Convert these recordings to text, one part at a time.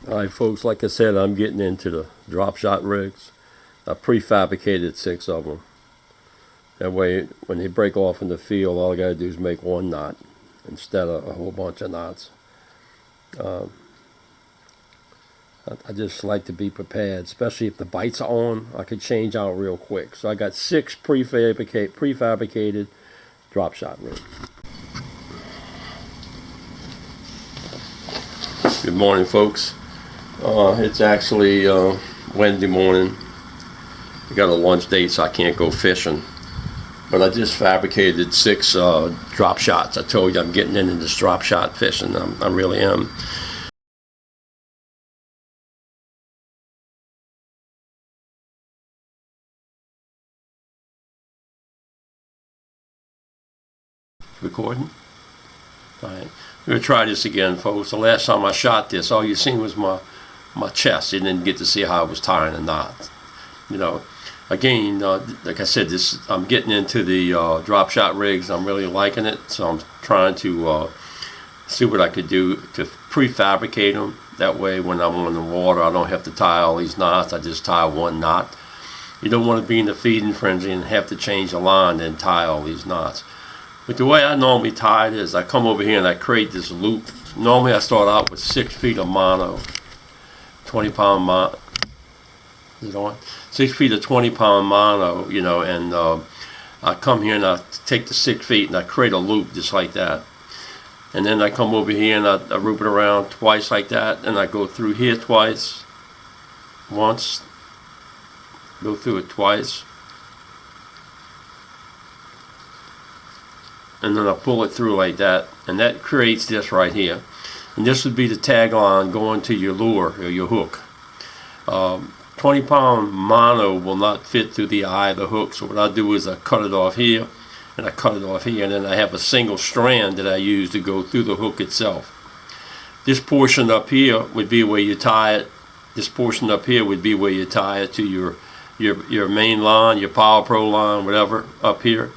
Alright folks, like I said, I'm getting into the drop shot rigs. I prefabricated 6 of them. That way when they break off in the field, all I gotta do is make one knot instead of a whole bunch of knots. I just like to be prepared, especially if the bites are on. I could change out real quick. So I got 6 prefabricated drop shot rigs. Good morning folks. It's actually Wednesday morning. I got a lunch date, so I can't go fishing. But I just fabricated 6 drop shots. I told you I'm getting into this drop shot fishing. I really am. Recording? Alright. We're going to try this again, folks. The last time I shot this, all you seen was my chest. You didn't get to see how I was tying a knot. You know, again, like I said, I'm getting into the drop shot rigs. I'm really liking it, so I'm trying to see what I could do to prefabricate them. That way, when I'm on the water, I don't have to tie all these knots. I just tie one knot. You don't want to be in the feeding frenzy and have to change the line and tie all these knots. But the way I normally tie it is I come over here and I create this loop. Normally I start out with 6 feet of mono, 20-pound mono. Is it on? 6 feet of 20-pound mono, you know, and I come here and I take the 6 feet and I create a loop just like that. And then I come over here and I loop it around twice like that, and I go through here twice, once, go through it twice, and then I pull it through like that, and that creates this right here. And this would be the tag line going to your lure or your hook. 20-pound mono will not fit through the eye of the hook, so what I do is I cut it off here, and I cut it off here, and then I have a single strand that I use to go through the hook itself. This portion up here would be where you tie it. This portion up here would be where you tie it to your main line, your Power Pro line, whatever, up here.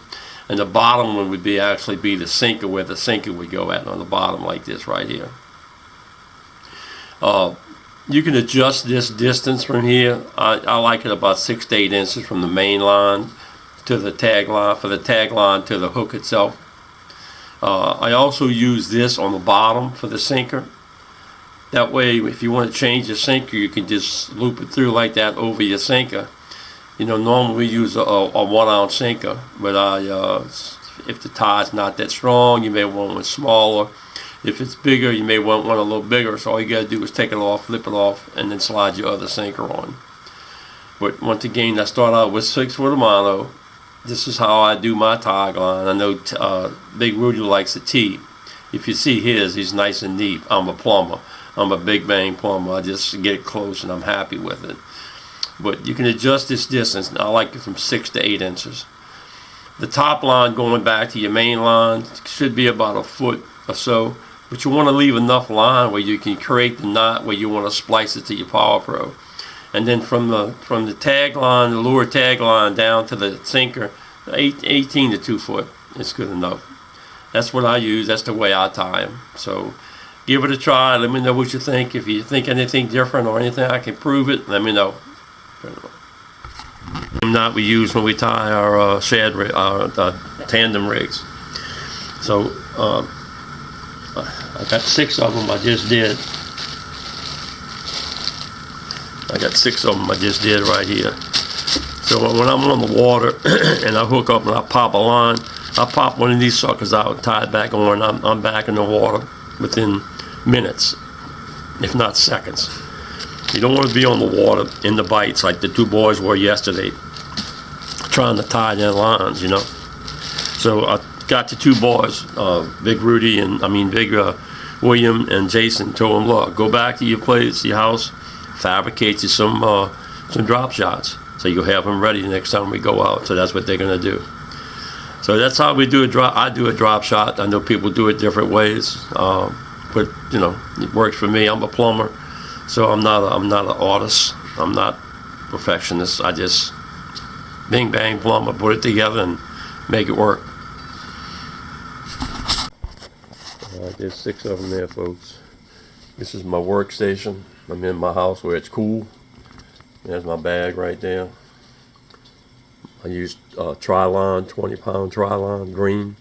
And the bottom one would actually be the sinker, where the sinker would go at on the bottom, like this right here. You can adjust this distance from here. I like it about 6 to 8 inches from the main line to the tag line, for the tag line to the hook itself. I also use this on the bottom for the sinker. That way, if you want to change the sinker, you can just loop it through like that over your sinker. You know, normally we use a 1-ounce sinker, but if the tie's not that strong, you may want one smaller. If it's bigger, you may want one a little bigger. So all you got to do is take it off, flip it off, and then slide your other sinker on. But once again, I start out with 6 with a mono. This is how I do my tag line. I know Big Rudy likes a T. If you see his, he's nice and neat. I'm a plumber. I'm a big bang plumber. I just get it close and I'm happy with it. But you can adjust this distance. I like it from 6 to 8 inches. The top line going back to your main line should be about a foot or so, but you want to leave enough line where you can create the knot where you want to splice it to your Power Pro. And then from the tag line, the lure tag line down to the sinker, 18 to 2 foot is good enough. That's what I use. That's the way I tie them. So give it a try. Let me know what you think. If you think anything different or anything I can prove it, let me know. Knot we use when we tie our Shad tandem rigs. So I got 6 of them. I just did. I got 6 of them. I just did right here. So when I'm on the water and I hook up and I pop a line, I pop one of these suckers out and tie it back on. I'm back in the water within minutes, if not seconds. You don't want to be on the water in the bites like the 2 boys were yesterday, trying to tie their lines, you know. So I got the 2 boys, Big Rudy Big William and Jason. Told them, look, go back to your place, your house, fabricate you some drop shots, so you'll have them ready the next time we go out. So that's what they're gonna do. So that's how we do a drop. I do a drop shot. I know people do it different ways, but you know, it works for me. I'm a plumber. So I'm not an artist. I'm not a perfectionist. I just bing bang plumber, put it together and make it work. All right, there's 6 of them there, folks. This is my workstation. I'm in my house where it's cool. There's my bag right there. I use Trilon, 20-pound Trilon green,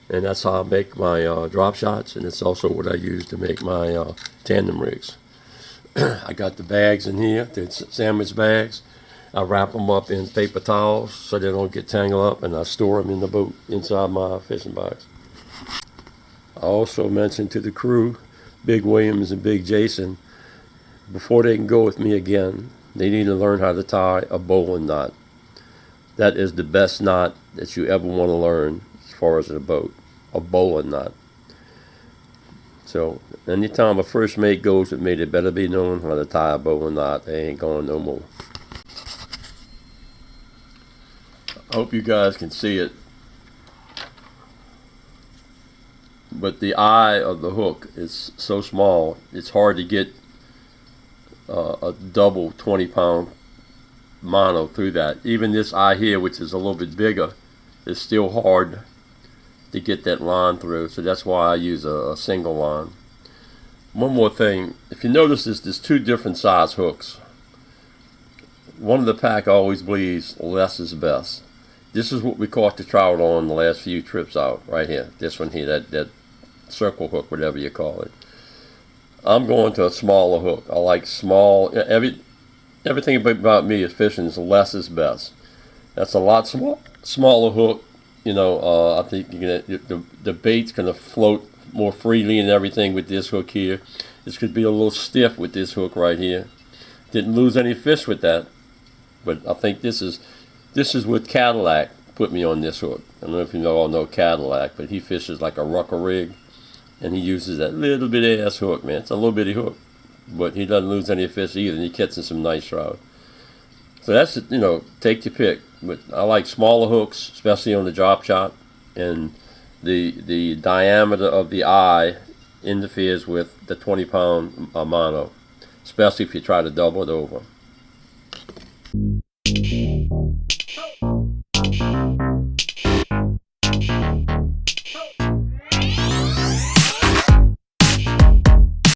and that's how I make my drop shots, and it's also what I use to make my tandem rigs. I got the bags in here, the sandwich bags. I wrap them up in paper towels so they don't get tangled up, and I store them in the boat inside my fishing box. I also mentioned to the crew, Big Williams and Big Jason, before they can go with me again, they need to learn how to tie a bowline knot. That is the best knot that you ever want to learn as far as a boat, a bowline knot. So anytime a first mate goes with me, they better be knowing how to tie a bowline knot. They ain't going no more. I hope you guys can see it. But the eye of the hook is so small, it's hard to get a double 20-pound mono through that. Even this eye here, which is a little bit bigger, is still hard to get that line through. So that's why I use a single line. One more thing, if you notice this, there's two different size hooks. One of the pack always believes less is best. This is what we caught the trout on the last few trips out, right here. This one here, that circle hook, whatever you call it. I'm going to a smaller hook. I like small. Everything about me is fishing is less is best. That's a lot smaller hook. You know, I think the bait's going to float more freely and everything with this hook here. This could be a little stiff with this hook right here. Didn't lose any fish with that, but I think this is what Cadillac put me on this hook. I don't know if you all know Cadillac, but he fishes like a rucker rig, and he uses that little bitty ass hook, man. It's a little bitty hook, but he doesn't lose any fish either, and he catches some nice trout. So that's, you know, take your pick. But I like smaller hooks, especially on the drop shot, and the diameter of the eye interferes with the 20-pound mono, especially if you try to double it over.